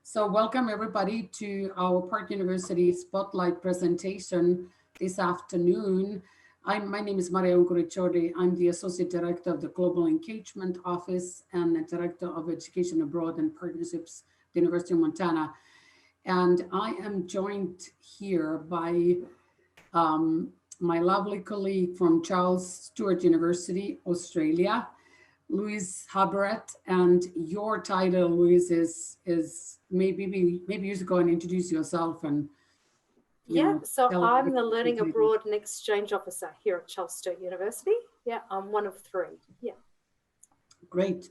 So welcome everybody to our Park University Spotlight presentation this afternoon. My name is Maria Ungurichori. I'm the Associate Director of the Global Engagement Office and the Director of Education Abroad and Partnerships at the University of Montana. And I am joined here by my lovely colleague from Sturt University, Australia, Louise Haberet, and your title, Louise, is maybe you should go and introduce yourself and so I'm the Learning everybody. Abroad and Exchange Officer here at Sturt University. I'm one of three. Great.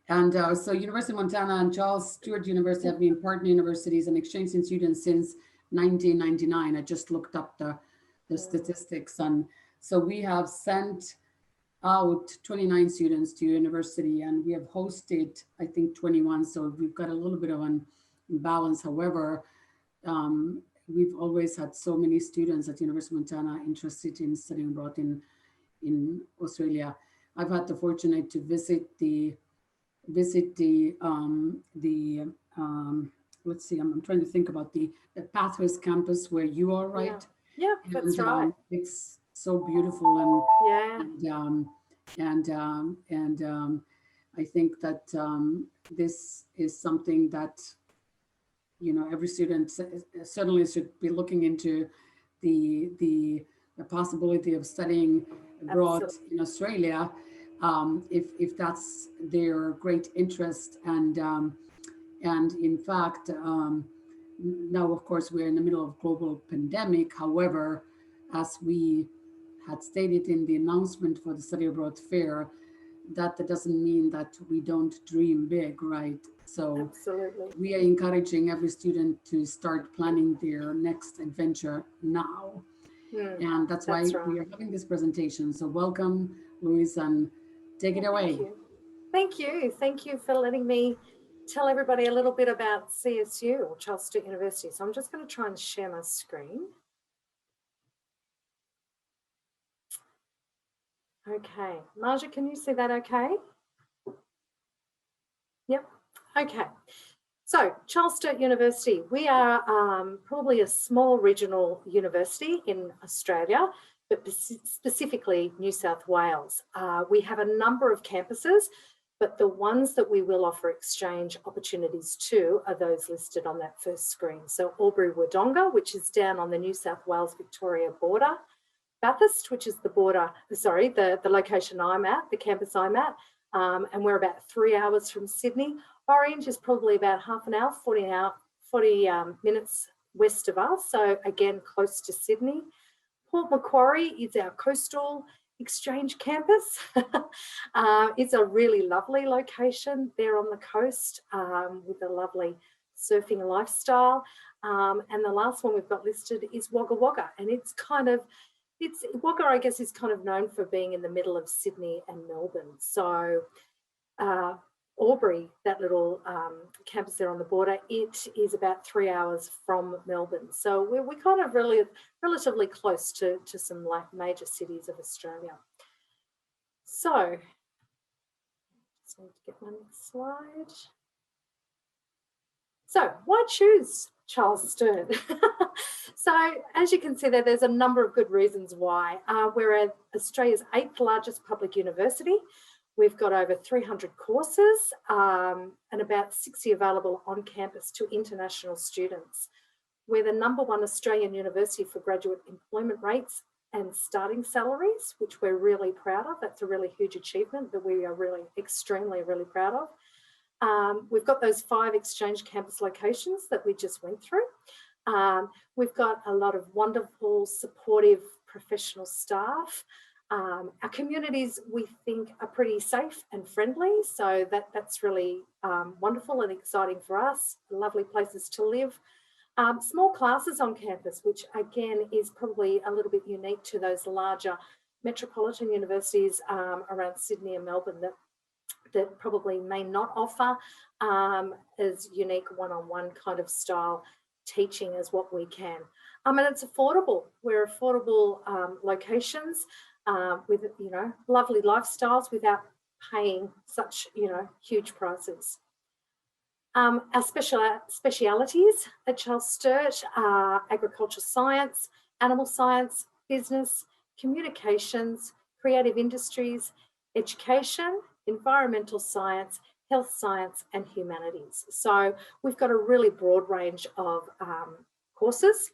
And so University of Montana and Sturt University have been partner universities and exchange students since 1999. I just looked up the statistics, and so we have sent out 29 students to university, and we have hosted, I think, 21. So we've got a little bit of an imbalance. However, we've always had so many students at University of Montana interested in studying abroad in Australia. I've had the fortune to visit the let's see, I'm trying to think about the Pathways campus where you are, right? Yeah, that's right. It's so beautiful, and I think that this is something that every student certainly should be looking into the possibility of studying abroad. Absolutely. In Australia, if that's their great interest, and in fact, now of course we're in the middle of global pandemic. However, as we had stated in the announcement for the Study Abroad Fair, that doesn't mean that we don't dream big, right? So absolutely, we are encouraging every student to start planning their next adventure now. And that's why right. We are having this presentation. So welcome, Louise, and take it away. Thank you for letting me tell everybody a little bit about CSU, or Charles Sturt University. So I'm just going to try and share my screen. Okay, Marja, can you see that okay? Yep, okay. So Charles Sturt University, we are probably a small regional university in Australia, but specifically New South Wales. We have a number of campuses, but the ones that we will offer exchange opportunities to are those listed on that first screen. So Albury-Wodonga, which is down on the New South Wales-Victoria border, Bathurst, which is the location I'm at, the campus I'm at, and we're about 3 hours from Sydney. Orange is probably about half an hour, 40 minutes west of us, so again, close to Sydney. Port Macquarie is our coastal exchange campus. It's a really lovely location there on the coast with a lovely surfing lifestyle. And the last one we've got listed is Wagga Wagga, and Wagga, I guess, is kind of known for being in the middle of Sydney and Melbourne. So Albury, that little campus there on the border, it is about 3 hours from Melbourne. So we're kind of really relatively close to some major cities of Australia. So just need to get my next slide. So why choose Charles Sturt? So as you can see there's a number of good reasons why. We're Australia's 8th largest public university. We've got over 300 courses and about 60 available on campus to international students. We're the #1 Australian university for graduate employment rates and starting salaries, which we're really proud of. That's a really huge achievement that we are really really proud of. We've got those 5 exchange campus locations that we just went through. We've got a lot of wonderful, supportive, professional staff. Our communities, we think, are pretty safe and friendly, so that's really wonderful and exciting for us. Lovely places to live. Small classes on campus, which again is probably a little bit unique to those larger metropolitan universities around Sydney and Melbourne that probably may not offer as unique one-on-one kind of style teaching as what we can. And it's affordable. We're affordable locations with lovely lifestyles without paying such huge prices. Our specialities at Charles Sturt are agriculture science, animal science, business, communications, creative industries, education, environmental science, health science, and humanities. So we've got a really broad range of courses.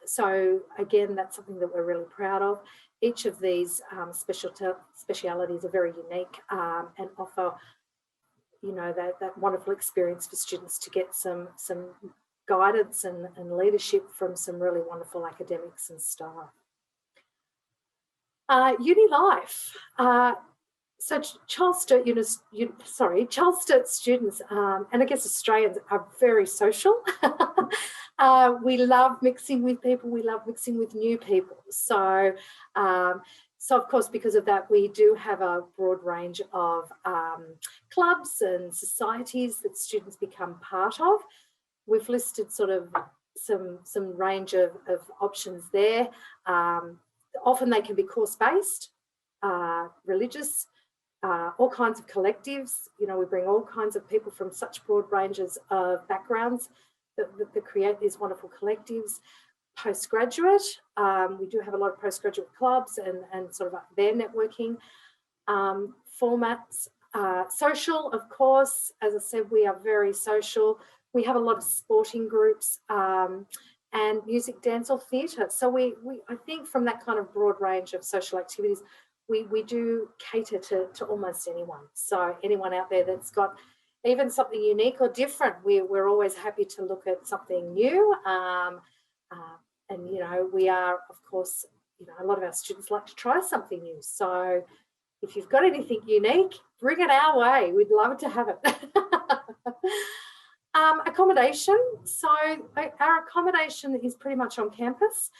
So again, that's something that we're really proud of. Each of these specialities are very unique and offer, you know, that wonderful experience for students to get some guidance and leadership from some really wonderful academics and staff. Uni life. So Charles Sturt students, and I guess Australians, are very social. We love mixing with people. We love mixing with new people. So, so of course, because of that, we do have a broad range of clubs and societies that students become part of. We've listed sort of some range of options there. Often they can be course-based, religious, all kinds of collectives. You know, we bring all kinds of people from such broad ranges of backgrounds that create these wonderful collectives. Postgraduate, we do have a lot of postgraduate clubs and sort of their networking formats. Social, of course, as I said, we are very social. We have a lot of sporting groups and music, dance or theatre. So I think from that kind of broad range of social activities, we do cater to almost anyone. So anyone out there that's got even something unique or different, we're always happy to look at something new. And, you know, we are, of course, you know, a lot of our students like to try something new. So if you've got anything unique, bring it our way. We'd love to have it. Accommodation. So our accommodation is pretty much on campus.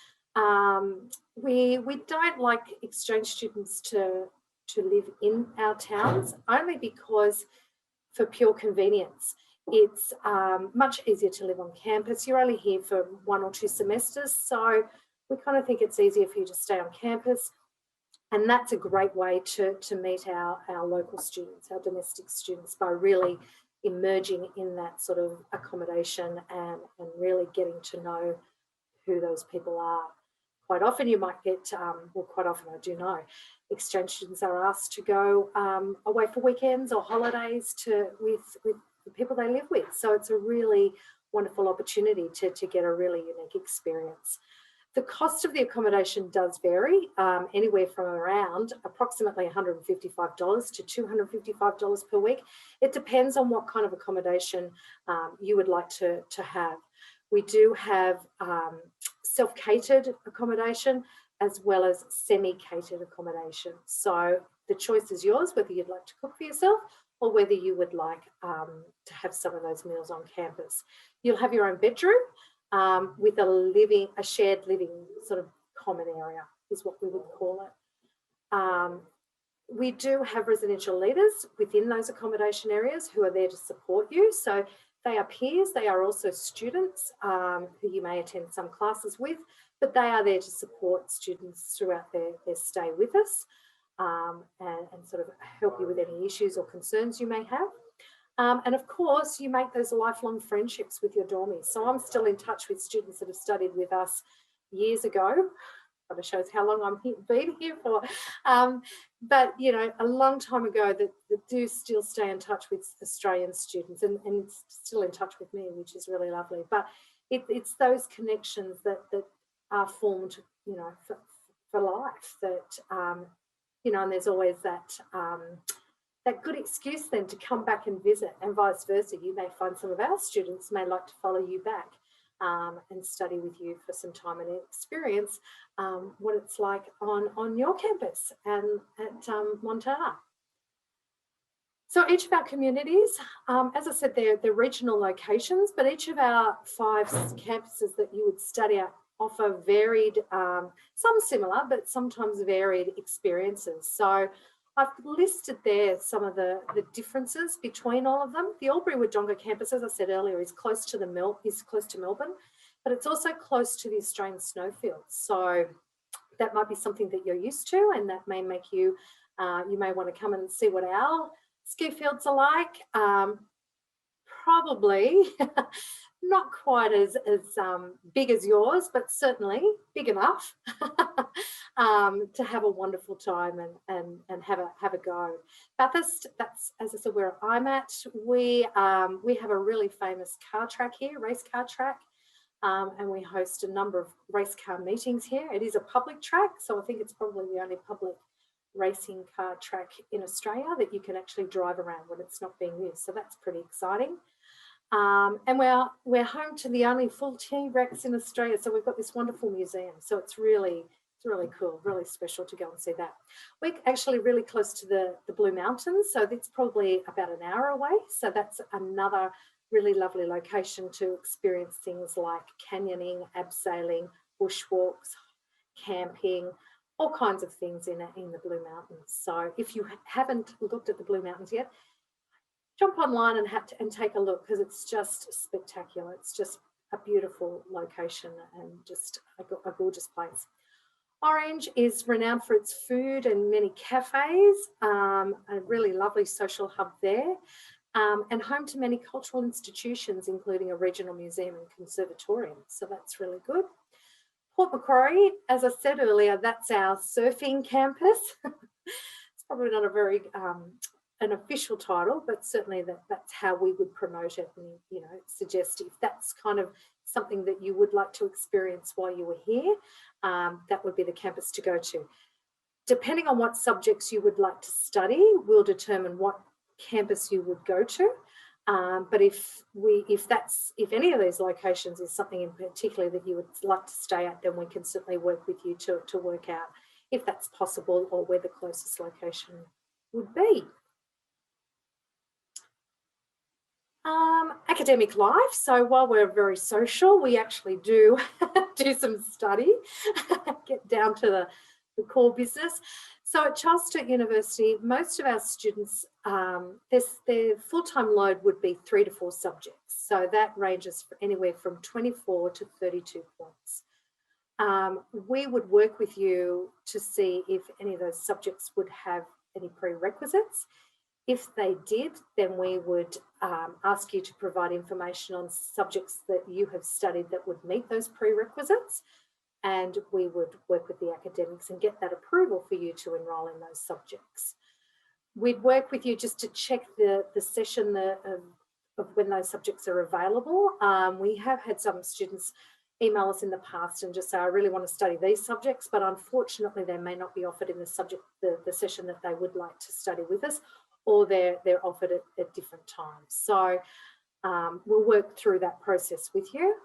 We don't like exchange students to live in our towns, only because for pure convenience. It's much easier to live on campus. You're only here for 1 or 2 semesters, so we kind of think it's easier for you to stay on campus. And that's a great way to meet our local students, our domestic students, by really emerging in that sort of accommodation and really getting to know who those people are. Quite often you might get, well, quite often I do know, exchange students are asked to go away for weekends or holidays with the people they live with. So it's a really wonderful opportunity to get a really unique experience. The cost of the accommodation does vary, anywhere from around approximately $155 to $255 per week. It depends on what kind of accommodation you would like to have. We do have self-catered accommodation as well as semi-catered accommodation. So the choice is yours, whether you'd like to cook for yourself or whether you would like to have some of those meals on campus. You'll have your own bedroom with a shared living sort of common area is what we would call it. We do have residential leaders within those accommodation areas who are there to support you. So they are peers, they are also students who you may attend some classes with, but they are there to support students throughout their stay with us and sort of help you with any issues or concerns you may have. And of course, you make those lifelong friendships with your dormies. So I'm still in touch with students that have studied with us years ago. That shows how long I've been here for. But, you know, a long time ago that do still stay in touch with Australian students and still in touch with me, which is really lovely. But it's those connections that are formed, you know, for life that, you know, and there's always that good excuse then to come back and visit, and vice versa. You may find some of our students may like to follow you back and study with you for some time and experience what it's like on your campus and at Montana. So each of our communities, as I said, they're regional locations, but each of our 5 campuses that you would study at offer varied, some similar, but sometimes varied experiences. So I've listed there some of the differences between all of them. The Albury-Wodonga campus, as I said earlier, is close to Melbourne, but it's also close to the Australian snowfields. So that might be something that you're used to, and that may make you, you may want to come and see what our ski fields are like. probably not quite as big as yours, but certainly big enough to have a wonderful time and have a go. Bathurst, that's, as I said, where I'm at. We have a really famous car track here, race car track, and we host a number of race car meetings here. It is a public track, so I think it's probably the only public racing car track in Australia that you can actually drive around when it's not being used. So that's pretty exciting. And we're home to the only full T-Rex in Australia. So we've got this wonderful museum. So it's really cool, really special to go and see that. We're actually really close to the Blue Mountains. So it's probably about an hour away. So that's another really lovely location to experience things like canyoning, abseiling, bushwalks, camping, all kinds of things in the Blue Mountains. So if you haven't looked at the Blue Mountains yet, jump online and take a look, because it's just spectacular. It's just a beautiful location and just a gorgeous place. Orange is renowned for its food and many cafes, a really lovely social hub there, and home to many cultural institutions, including a regional museum and conservatorium. So that's really good. Port Macquarie, as I said earlier, that's our surfing campus. It's probably not a very an official title, but certainly that's how we would promote it, and suggest if that's kind of something that you would like to experience while you were here, that would be the campus to go to. Depending on what subjects you would like to study will determine what campus you would go to. But if any of these locations is something in particular that you would like to stay at, then we can certainly work with you to work out if that's possible or where the closest location would be. Academic life. So while we're very social, we actually do some study, get down to the core business. So at Sturt University, most of our students, their full-time load would be 3 to 4 subjects. So that ranges anywhere from 24 to 32 points. We would work with you to see if any of those subjects would have any prerequisites. If they did, then we would ask you to provide information on subjects that you have studied that would meet those prerequisites, and we would work with the academics and get that approval for you to enrol in those subjects. We'd work with you just to check the session of when those subjects are available. We have had some students email us in the past and just say, I really want to study these subjects, but unfortunately they may not be offered in the session that they would like to study with us, or they're offered at different times. So we'll work through that process with you.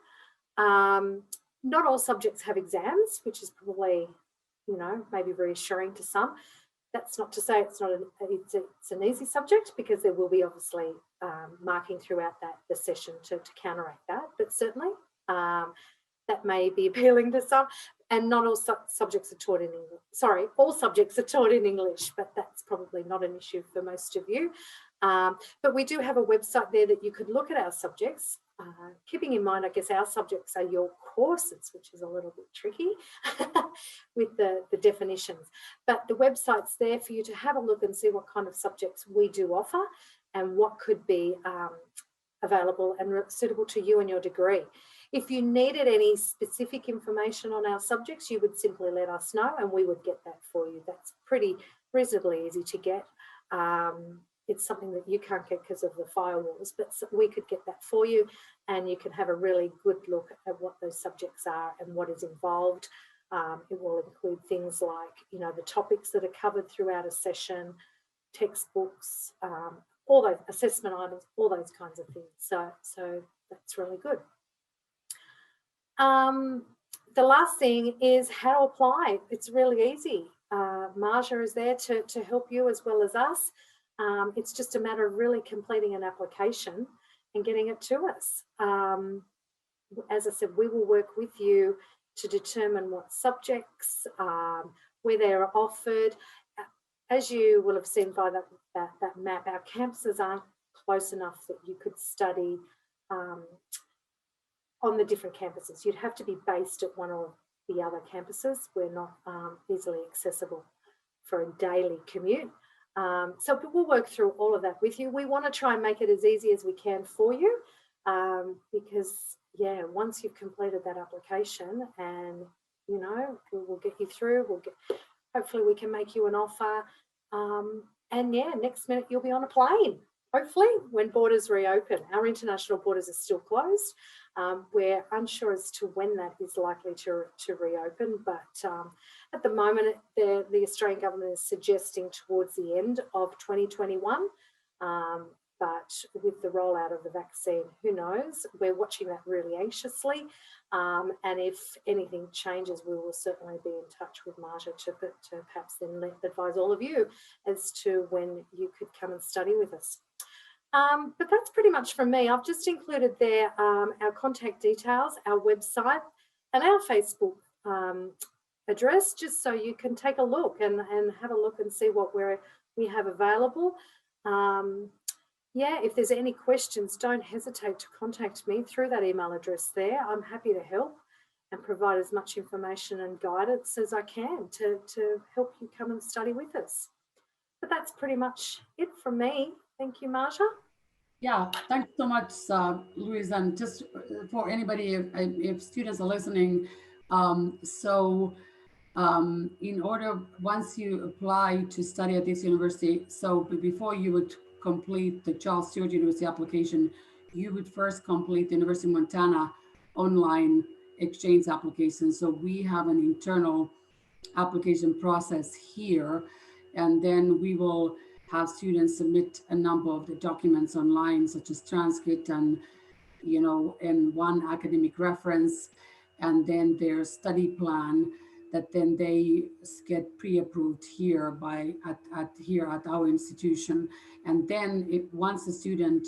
Not all subjects have exams, which is probably, maybe reassuring to some. That's not to say it's an easy subject, because there will be obviously marking throughout the session to counteract that, but certainly that may be appealing to some. And not all subjects are taught in English. Sorry, all subjects are taught in English, but that's probably not an issue for most of you. But we do have a website there that you could look at our subjects, keeping in mind, I guess, our subjects are your courses, which is a little bit tricky with the definitions. But the website's there for you to have a look and see what kind of subjects we do offer and what could be available and suitable to you and your degree. If you needed any specific information on our subjects, you would simply let us know and we would get that for you. That's pretty reasonably easy to get. It's something that you can't get because of the firewalls, but we could get that for you, and you can have a really good look at what those subjects are and what is involved. It will include things like, the topics that are covered throughout a session, textbooks, all those assessment items, all those kinds of things. So that's really good. The last thing is how to apply. It's really easy. Marja is there to help you as well as us. It's just a matter of really completing an application and getting it to us. As I said, we will work with you to determine what subjects, where they are offered. As you will have seen by that map, our campuses aren't close enough that you could study on the different campuses. You'd have to be based at one or the other campuses. We're not easily accessible for a daily commute. So we'll work through all of that with you. We want to try and make it as easy as we can for you, because, yeah, once you've completed that application and, you know, we'll get you through, hopefully we can make you an offer. And yeah, next minute you'll be on a plane, hopefully, when borders reopen. Our international borders are still closed. We're unsure as to when that is likely to reopen, but at the moment, the Australian government is suggesting towards the end of 2021. But with the rollout of the vaccine, who knows? We're watching that really anxiously. And if anything changes, we will certainly be in touch with Marja to perhaps then advise all of you as to when you could come and study with us. But that's pretty much from me. I've just included there our contact details, our website, and our Facebook address, just so you can take a look and have a look and see what we have available. Yeah, if there's any questions, don't hesitate to contact me through that email address there. I'm happy to help and provide as much information and guidance as I can to help you come and study with us. But that's pretty much it from me. Thank you, Marja. Yeah, thanks so much, Louise. And just for anybody, if students are listening, in order, once you apply to study at this university, so before you would complete the Sturt University application, you would first complete the University of Montana online exchange application. So we have an internal application process here, and then we will have students submit a number of the documents online, such as transcript and, you know, and one academic reference, and then their study plan that then they get pre-approved here at our institution. And then once the student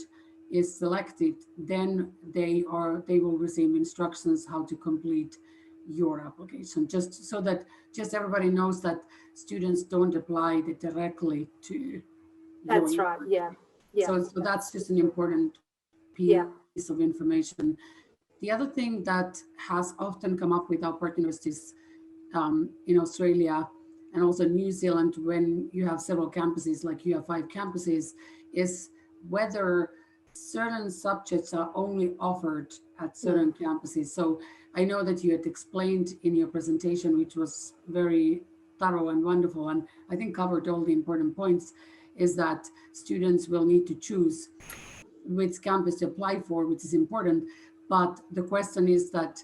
is selected, then they will receive instructions how to complete your application, just so that everybody knows that students don't apply directly to That's right. Yeah. So that's just an important piece of information. The other thing that has often come up with our partner universities in Australia and also New Zealand, when you have several campuses, like you have 5 campuses, is whether certain subjects are only offered at certain campuses. So I know that you had explained in your presentation, which was very thorough and wonderful, and I think covered all the important points, is that students will need to choose which campus to apply for, which is important. But the question is that,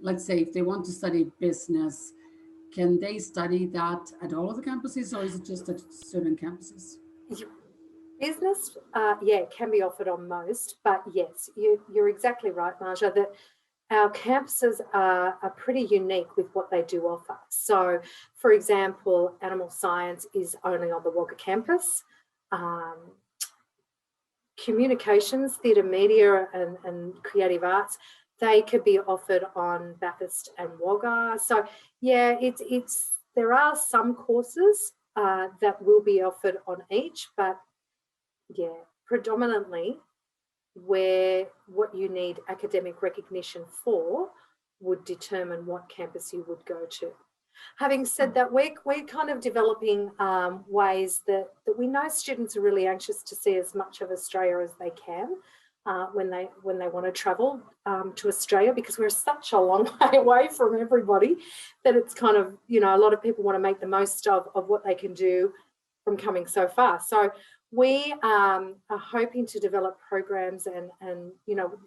let's say if they want to study business, can they study that at all of the campuses, or is it just at certain campuses? Business, yeah, can be offered on most, but yes, you're exactly right, Marja, that our campuses are pretty unique with what they do offer. So, for example, animal science is only on the Wagga campus. Communications, theatre, media, and creative arts, they could be offered on Bathurst and Wagga. So, yeah, there are some courses that will be offered on each, but yeah, predominantly where what you need academic recognition for would determine what campus you would go to. Having said that, we're kind of developing ways that we know students are really anxious to see as much of Australia as they can when they want to travel to Australia, because we're such a long way away from everybody that it's kind of, you know, a lot of people want to make the most of what they can do from coming so far. So we are hoping to develop programs, and you know,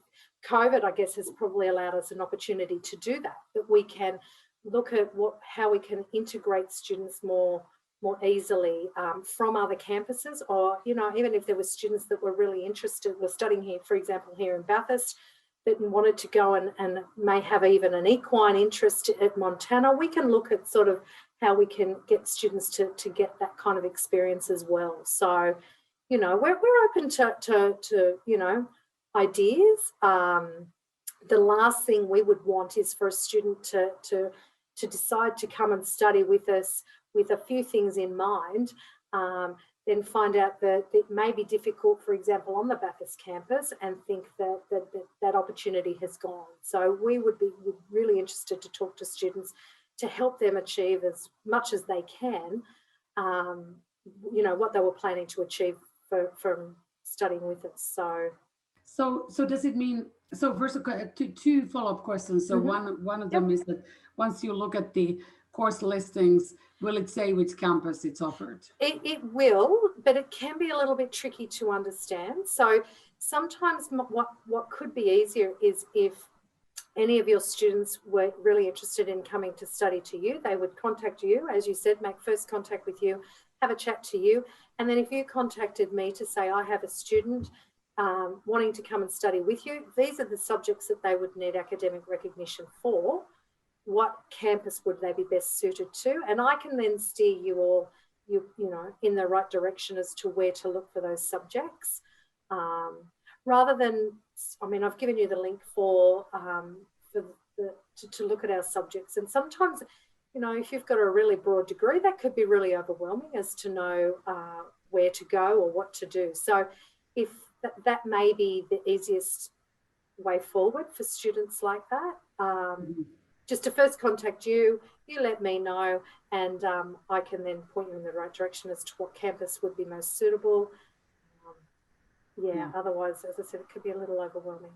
COVID, I guess, has probably allowed us an opportunity to do that we can look at how we can integrate students more easily from other campuses, or, you know, even if there were students that were really interested, were studying here, for example, here in Bathurst, that wanted to go and may have even an equine interest at Montana, we can look at sort of how we can get students to get that kind of experience as well. So, you know, we're open to you know, ideas. The last thing we would want is for a student to decide to come and study with us with a few things in mind, then find out that it may be difficult, for example, on the Bathurst campus, and think that opportunity has gone. So we would be really interested to talk to students to help them achieve as much as they can you know, what they were planning to achieve from studying with it. So does it mean, so first of all, two follow-up questions. So one of them is that once you look at the course listings, will it say which campus it's offered? It will, but it can be a little bit tricky to understand. So sometimes what could be easier is if any of your students were really interested in coming to study to you, they would contact you, as you said, make first contact with you, have a chat to you. And then if you contacted me to say, I have a student wanting to come and study with you, these are the subjects that they would need academic recognition for. What campus would they be best suited to? And I can then steer you all, you know, in the right direction as to where to look for those subjects. Rather than, I mean, I've given you the link to look at our subjects. And sometimes, you know, if you've got a really broad degree, that could be really overwhelming as to know where to go or what to do. So if that may be the easiest way forward for students like that. Just to first contact you, you let me know, and I can then point you in the right direction as to what campus would be most suitable. Otherwise, as I said, it could be a little overwhelming.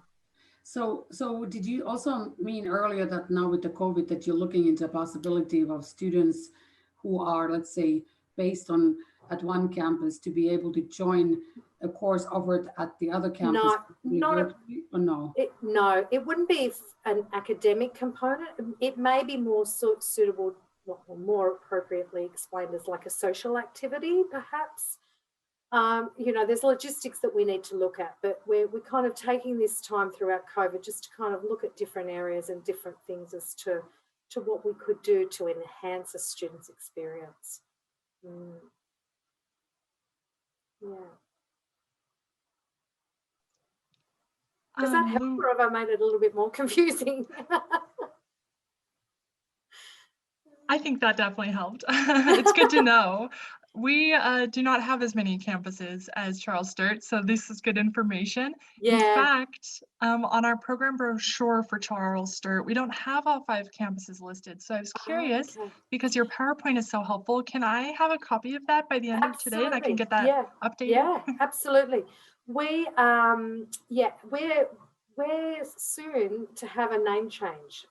So did you also mean earlier that now with the COVID that you're looking into a possibility of students who are, let's say, based on at one campus to be able to join a course offered at the other campus? No, it wouldn't be an academic component. It may be more suitable, or more appropriately explained as like a social activity, perhaps. You know, there's logistics that we need to look at, but we're kind of taking this time throughout COVID just to kind of look at different areas and different things as to what we could do to enhance a student's experience. Yeah. Does that help, or have I made it a little bit more confusing? I think that definitely helped. It's good to know. We do not have as many campuses as Charles Sturt, so this is good information. Yeah. In fact, on our program brochure for Charles Sturt, we don't have all 5 campuses listed. So I was curious, because your PowerPoint is so helpful, can I have a copy of that by the end of today and I can get that updated? Yeah, absolutely. We're soon to have a name change.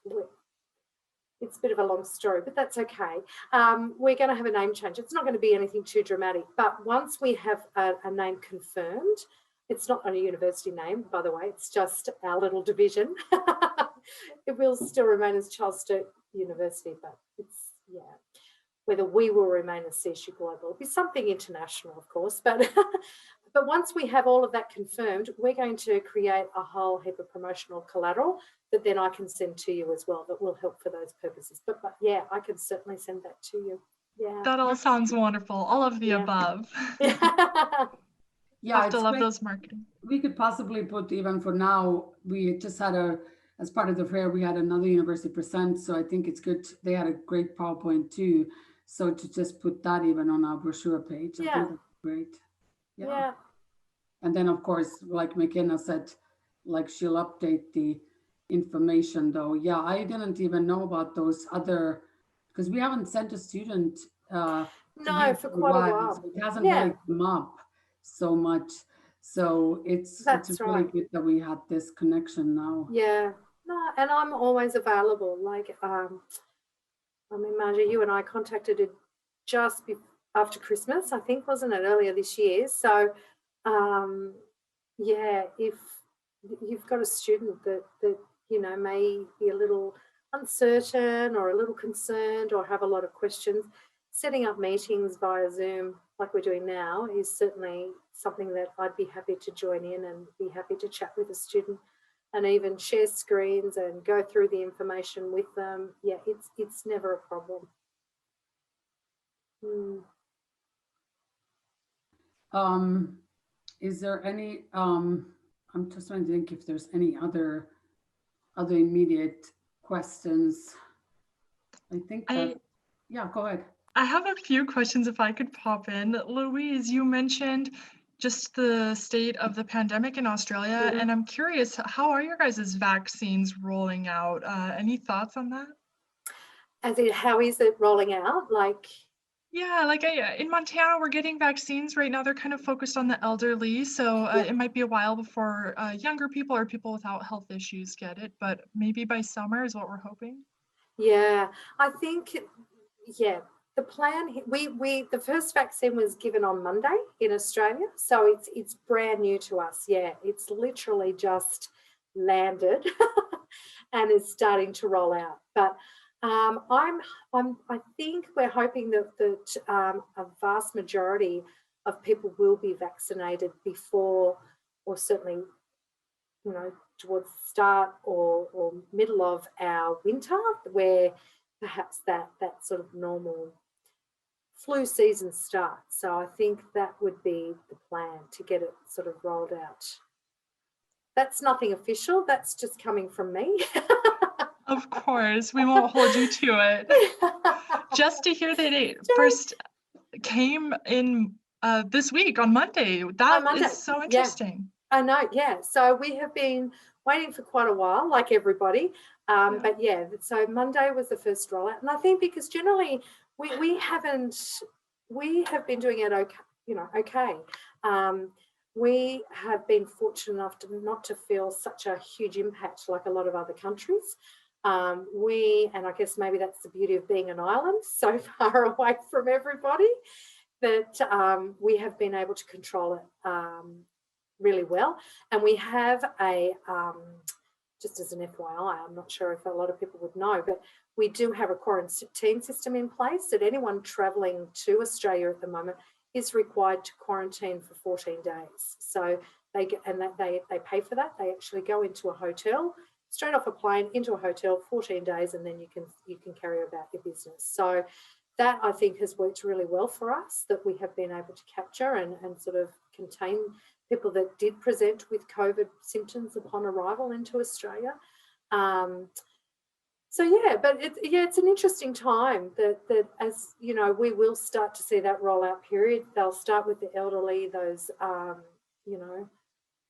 It's a bit of a long story, but that's okay. We're going to have a name change. It's not going to be anything too dramatic, but once we have a name confirmed, it's not a university name, by the way, it's just our little division. It will still remain as Charles Sturt University, but it's, whether we will remain as CSU Global. It'll be something international, of course, but but once we have all of that confirmed, we're going to create a whole heap of promotional collateral that then I can send to you as well that will help for those purposes. But yeah, I can certainly send that to you. Yeah. That all sounds wonderful. All of the above. Yeah, I love those marketing. We could possibly put, even for now, we just had as part of the fair, we had another university present. So I think it's good. They had a great PowerPoint too. So to just put that even on our brochure page, I think that's great. Yeah. And then of course, like McKenna said, like she'll update the information though. Yeah, I didn't even know about those other, because we haven't sent a student no, for quite a while. So it hasn't really come up so much. So it's really good that we had this connection now. Yeah, no, and I'm always available. Like, I mean, Marja, you and I contacted it just after Christmas, I think, wasn't it, earlier this year? So, yeah, if you've got a student that you know may be a little uncertain or a little concerned or have a lot of questions, setting up meetings via Zoom like we're doing now is certainly something that I'd be happy to join in and be happy to chat with a student and even share screens and go through the information with them. Yeah, it's never a problem. Is there any, I'm just trying to think if there's any other immediate questions. I think that, yeah, go ahead. I have a few questions if I could pop in. Louise, you mentioned just the state of the pandemic in Australia, and I'm curious, how are your guys' vaccines rolling out? Any thoughts on that? As in, how is it rolling out? Like, Yeah, like in Montana, we're getting vaccines right now. They're kind of focused on the elderly, so Yeah. it might be a while before younger people or people without health issues get it, but maybe by summer is what we're hoping. Yeah, I think, yeah, the plan, the first vaccine was given on Monday in Australia, so it's brand new to us. Yeah, it's literally just landed and is starting to roll out. But I think we're hoping that a vast majority of people will be vaccinated before, or certainly, towards the start or middle of our winter, where perhaps that sort of normal flu season starts. So I think that would be the plan, to get it sort of rolled out. That's nothing official. That's just coming from me. Of course, we won't hold you to it. Just to hear that it first came in this week on Monday. That Monday, is so yeah. interesting. I know, yeah. So we have been waiting for quite a while, like everybody. But yeah, so Monday was the first rollout, and I think because generally we have been doing it okay. We have been fortunate enough not to feel such a huge impact like a lot of other countries. And I guess maybe that's the beauty of being an island so far away from everybody, that we have been able to control it really well. And we have just as an FYI, I'm not sure if a lot of people would know, but we do have a quarantine system in place that anyone travelling to Australia at the moment is required to quarantine for 14 days. So they pay for that. They actually go into a hotel, straight off a plane into a hotel, 14 days, and then you can carry about your business. So that, I think, has worked really well for us, that we have been able to capture and sort of contain people that did present with COVID symptoms upon arrival into Australia. So yeah, but it's an interesting time that as you know, we will start to see that rollout period. They'll start with the elderly, those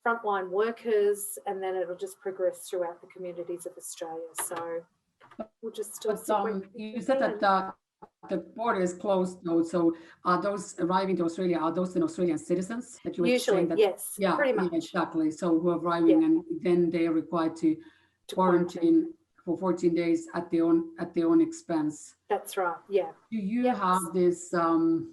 frontline workers, and then it'll just progress throughout the communities of Australia. So we'll just. You said that the border is closed though, so are those arriving to Australia, are those in Australian citizens that you were usually saying? Yes, yeah, pretty much. exactly. So who are arriving, and then they are required to quarantine for 14 days at their own expense. That's right. Yeah. Do you have this? Well,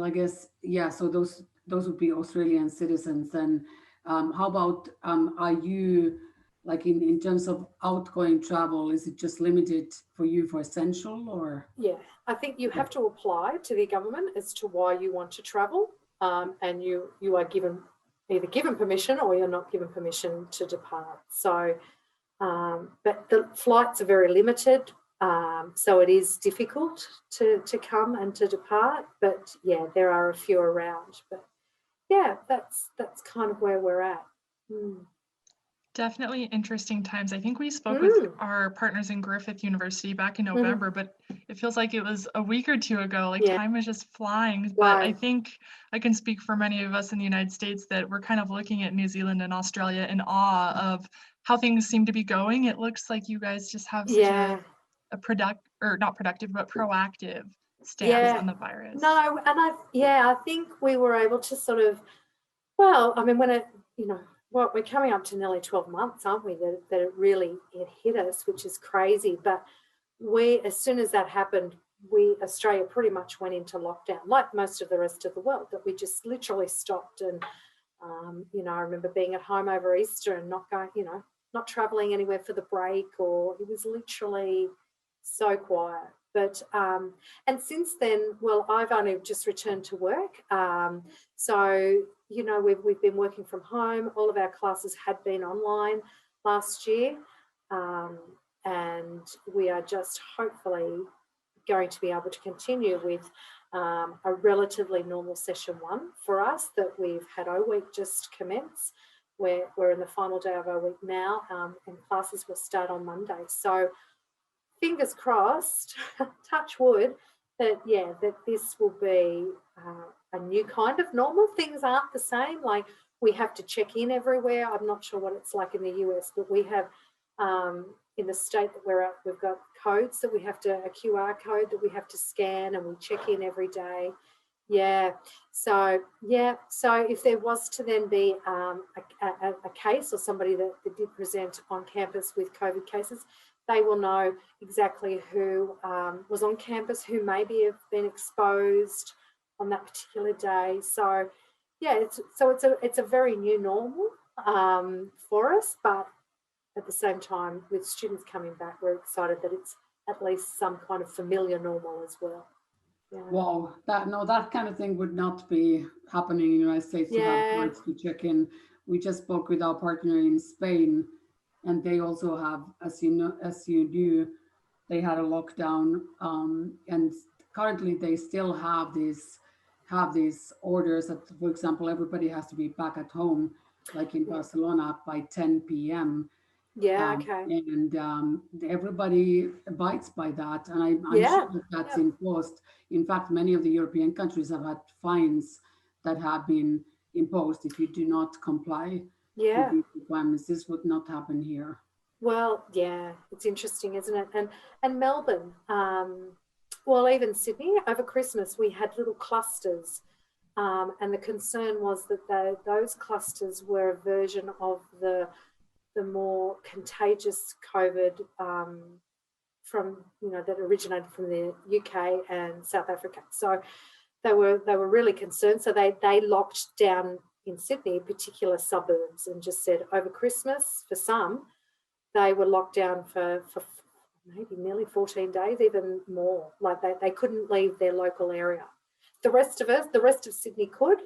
I guess so those would be Australian citizens. And how about are you, like in terms of outgoing travel, is it just limited for you for essential, or? Yeah, I think you have to apply to the government as to why you want to travel, and you are either given permission or you're not given permission to depart. So, but the flights are very limited, so it is difficult to come and to depart. But yeah, there are a few around. But yeah, that's kind of where we're at. Definitely interesting times. I think we spoke with our partners in Griffith University back in November, but it feels like it was a week or two ago. Like time was just flying. But I think I can speak for many of us in the United States that we're kind of looking at New Zealand and Australia in awe of how things seem to be going. It looks like you guys just have such a not productive, but proactive stance on the virus. No, and I think we were able to sort of, well, I mean, when we're coming up to nearly 12 months, aren't we, that it hit us, which is crazy. But as soon as that happened, Australia pretty much went into lockdown, like most of the rest of the world, that we just literally stopped. And, I remember being at home over Easter and not going, not traveling anywhere for the break, or it was literally so quiet. But, and since then, well, I've only just returned to work. So, we've been working from home. All of our classes had been online last year. And we are just hopefully going to be able to continue with a relatively normal session 1 for us, that we've had O Week just commence. We're in the final day of O Week now, and classes will start on Monday. So fingers crossed, touch wood, that this will be a new kind of normal. Things aren't the same. Like, we have to check in everywhere. I'm not sure what it's like in the US, but we have in the state that we're at, we've got codes that we have to, a QR code that we have to scan, and we check in every day. So if there was to then be a case or somebody that did present on campus with COVID cases, they will know exactly who was on campus, who maybe have been exposed on that particular day. So it's a very new normal for us, but at the same time, with students coming back, we're excited that it's at least some kind of familiar normal as well. Yeah. Wow, that kind of thing would not be happening in the United States to have cards to check in. We just spoke with our partner in Spain, and they also have, as you knew, they had a lockdown, and currently they still have these orders that, for example, everybody has to be back at home, like in Barcelona, by 10 p.m. And everybody abides by that, and I'm sure that's enforced. In fact, many of the European countries have had fines that have been imposed if you do not comply with these requirements. This would not happen here. Well, it's interesting, isn't it? And Melbourne, well, even Sydney, over Christmas we had little clusters, and the concern was that those clusters were a version of the more contagious COVID from, that originated from the UK and South Africa. So they were really concerned. So they locked down in Sydney particular suburbs and just said over Christmas, for some, they were locked down for maybe nearly 14 days, even more. Like they couldn't leave their local area. The rest of Sydney could.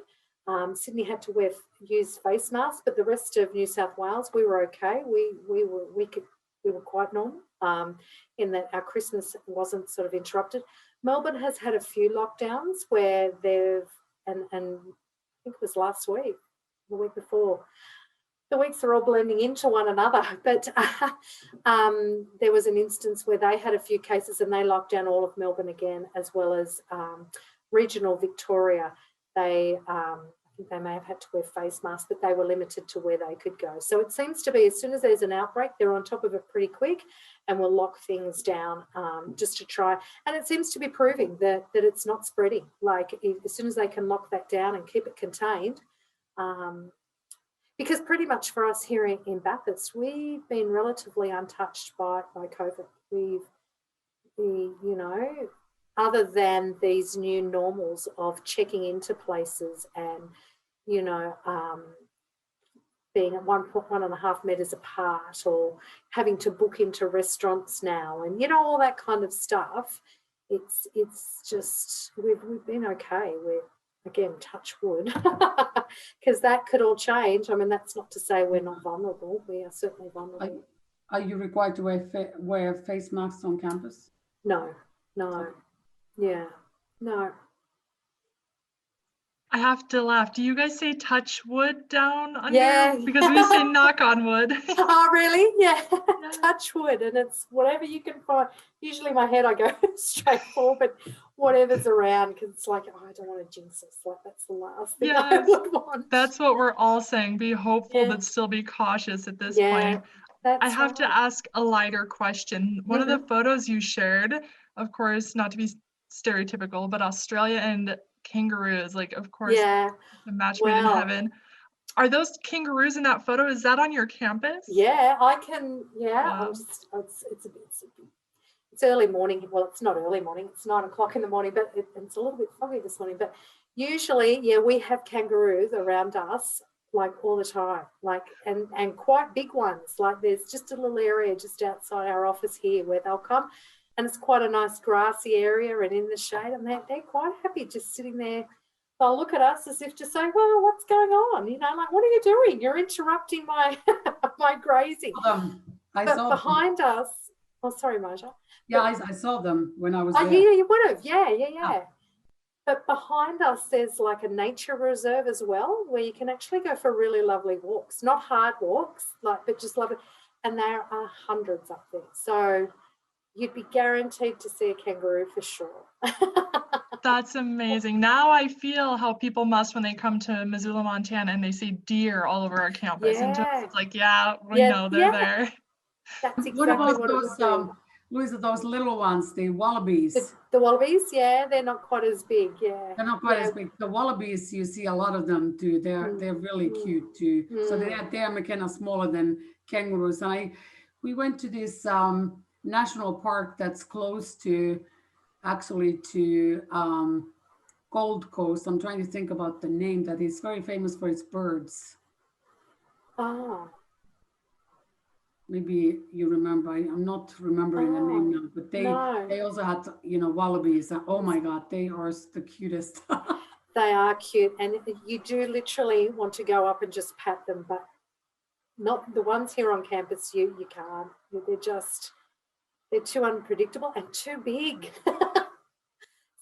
Sydney had to use face masks, but the rest of New South Wales, we were okay. We were quite normal in that our Christmas wasn't sort of interrupted. Melbourne has had a few lockdowns where and I think it was last week, the week before. The weeks are all blending into one another, but there was an instance where they had a few cases and they locked down all of Melbourne again, as well as regional Victoria. I think they may have had to wear face masks, but they were limited to where they could go. So it seems to be as soon as there's an outbreak, they're on top of it pretty quick and will lock things down just to try. And it seems to be proving that it's not spreading. Like as soon as they can lock that down and keep it contained, because pretty much for us here in Bathurst, we've been relatively untouched by COVID. We other than these new normals of checking into places and, being at 1.5 meters apart, or having to book into restaurants now, and, all that kind of stuff, it's just, we've been okay. We're, again, touch wood, because that could all change. I mean, that's not to say we're not vulnerable. We are certainly vulnerable. Are you required to wear face masks on campus? No. Yeah, no. I have to laugh. Do you guys say touch wood down under? Yeah. Because we say knock on wood. Oh, really? Yeah. Touch wood, and it's whatever you can find. Usually my head, I go straight forward, but whatever's around, because it's like, I don't want to jinx us. Like, that's the last thing I would want. That's what we're all saying. Be hopeful, but still be cautious at this point. I have to ask a lighter question. One of the photos you shared, of course, not to be stereotypical, but Australia and kangaroos, like, of course, the match made in heaven. Are those kangaroos in that photo? Is that on your campus? Yeah, I can. Yeah, wow. It's early morning. Well, it's not early morning. It's 9 o'clock in the morning, but it's a little bit foggy this morning. But usually, we have kangaroos around us, like, all the time, like, and quite big ones. Like, there's just a little area just outside our office here where they'll come. And it's quite a nice grassy area and in the shade, and they're quite happy just sitting there. They'll look at us as if to say, well, what's going on? Like, what are you doing? You're interrupting my my grazing. I saw behind us. Oh, sorry, Marja. Yeah, I saw them when I was there. Yeah, you would have. Yeah. But behind us, there's like a nature reserve as well, where you can actually go for really lovely walks. Not hard walks, but just lovely. And there are hundreds up there. So you'd be guaranteed to see a kangaroo for sure. That's amazing. Now I feel how people must when they come to Missoula, Montana, and they see deer all over our campus. And just, it's like, we know they're there. That's What exactly about what it would those, be. Louisa, those little ones, the wallabies? The wallabies, yeah, they're not quite as big, yeah. They're not quite Yeah. as big. The wallabies, you see a lot of them too. They're really cute too. So they're kind of smaller than kangaroos. We went to this national park that's close to Gold Coast. I'm trying to think about the name, that is very famous for its birds. Oh. Maybe you remember. I'm not remembering the name now, but they also had, wallabies. Oh my God, they are the cutest. They are cute, and you do literally want to go up and just pat them, but not the ones here on campus. You can't. They're too unpredictable and too big.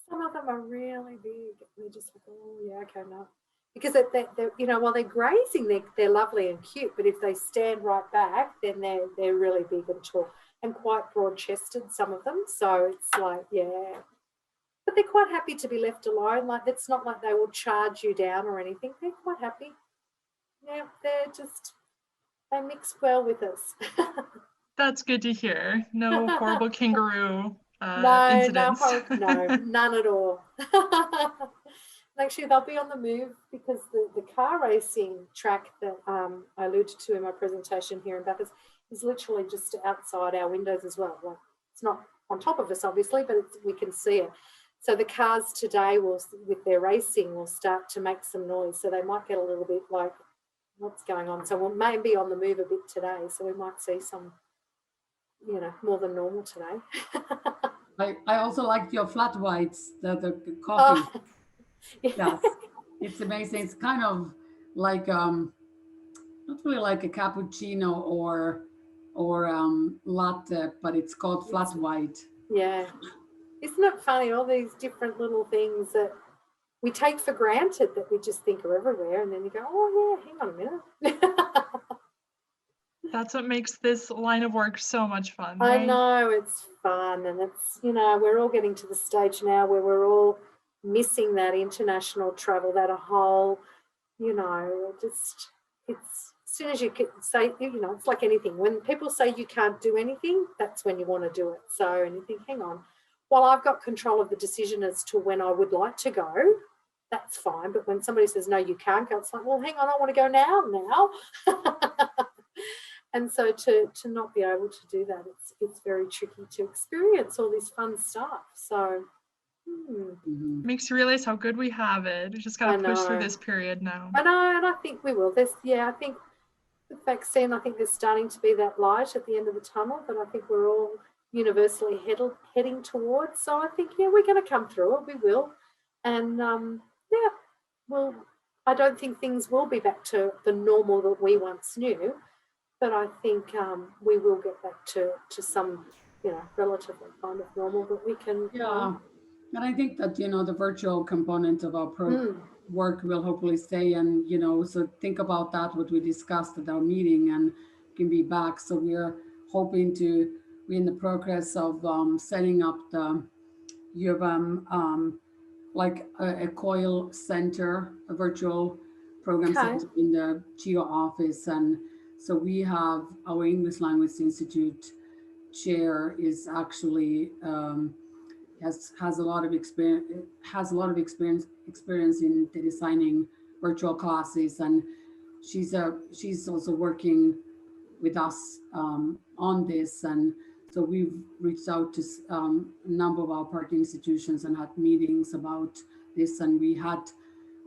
Some of them are really big. They're just like, oh yeah, okay, no. Because they're while they're grazing, they're lovely and cute, but if they stand right back, then they're really big and tall and quite broad-chested, some of them. So it's like, yeah. But they're quite happy to be left alone. Like, it's not like they will charge you down or anything. They're quite happy. Yeah, they mix well with us. That's good to hear. No horrible kangaroo No, incidents. no, none at all. Actually, they'll be on the move because the car racing track that I alluded to in my presentation here in Bathurst is literally just outside our windows as well. Like, it's not on top of us, obviously, but we can see it. So the cars today with their racing, will start to make some noise. So they might get a little bit like, what's going on? So we may be on the move a bit today. So we might see some, more than normal today. I also liked your flat whites, the coffee. Oh, yeah. Yes, it's amazing. It's kind of like not really like a cappuccino or latte, but it's called flat white. Yeah. Isn't it funny, all these different little things that we take for granted that we just think are everywhere, and then you go, oh yeah, hang on a minute. That's what makes this line of work so much fun. I Right? know, it's fun, and it's, we're all getting to the stage now where we're all missing that international travel, that whole, it's as soon as you can say, it's like anything. When people say you can't do anything, that's when you want to do it. So, and you think, hang on, well, I've got control of the decision as to when I would like to go, that's fine. But when somebody says, no, you can't go, it's like, well, hang on, I want to go now. And so to not be able to do that, it's very tricky to experience all this fun stuff. So makes you realize how good we have it. We just got to push through this period now. I know, and I think we will. I think the vaccine, I think there's starting to be that light at the end of the tunnel that I think we're all universally heading towards. So I think, we're going to come through it. We will. And, well, I don't think things will be back to the normal that we once knew. But I think we will get back to some, relatively kind of normal that we can. Yeah. And I think that, the virtual component of our work will hopefully stay. And, so think about that, what we discussed at our meeting, and can be back. So we're hoping we're in the progress of setting up the U of M, like a COIL center, a virtual program center in the GEO office. And so we have our English Language Institute chair is actually has a lot of experience in the designing virtual classes, and she's also working with us on this. And so we've reached out to a number of our partner institutions and had meetings about this, and we had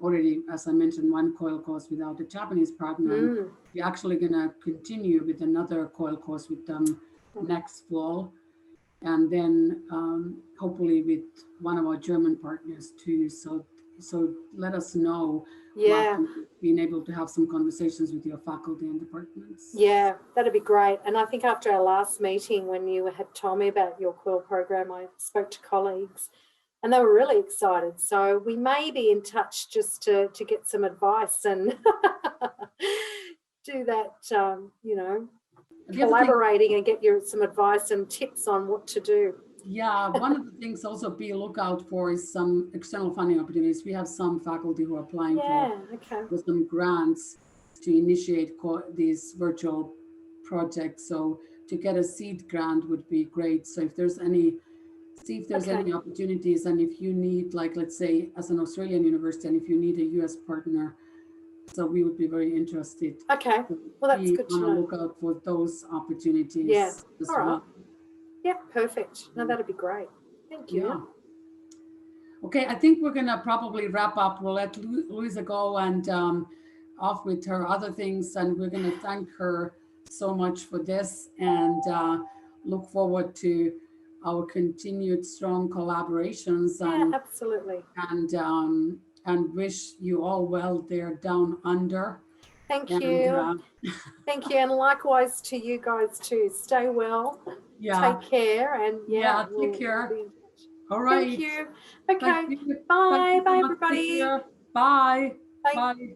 already, as I mentioned, one COIL course without a Japanese partner. We're actually going to continue with another COIL course with them next fall, and then hopefully with one of our German partners too. So let us know. Being able to have some conversations with your faculty and departments. Yeah, that'd be great. And I think after our last meeting, when you had told me about your COIL program, I spoke to colleagues and they were really excited. So we may be in touch just to get some advice and do that, collaborating and get some advice and tips on what to do. Yeah, one of the things also be a lookout for is some external funding opportunities. We have some faculty who are applying for some grants to initiate these virtual projects. So to get a seed grant would be great. So if there's any, see if there's any opportunities, and if you need, like, let's say as an Australian university, and if you need a US partner, so we would be very interested. Okay, well, that's good to know. Look out for those opportunities. Yeah, as all right. well. Yeah, perfect. No, that'd be great. Thank you. Yeah. Okay, I think we're gonna probably wrap up. We'll let Louisa go and off with her other things, and we're gonna thank her so much for this, and look forward to our continued strong collaborations. And, yeah, absolutely. And wish you all well there down under. Thank you. Thank you, and likewise to you guys too. Stay well. Yeah. Take care, and take care. All right. Thank you. Okay. Bye. Bye, everybody. Bye. Bye. Bye.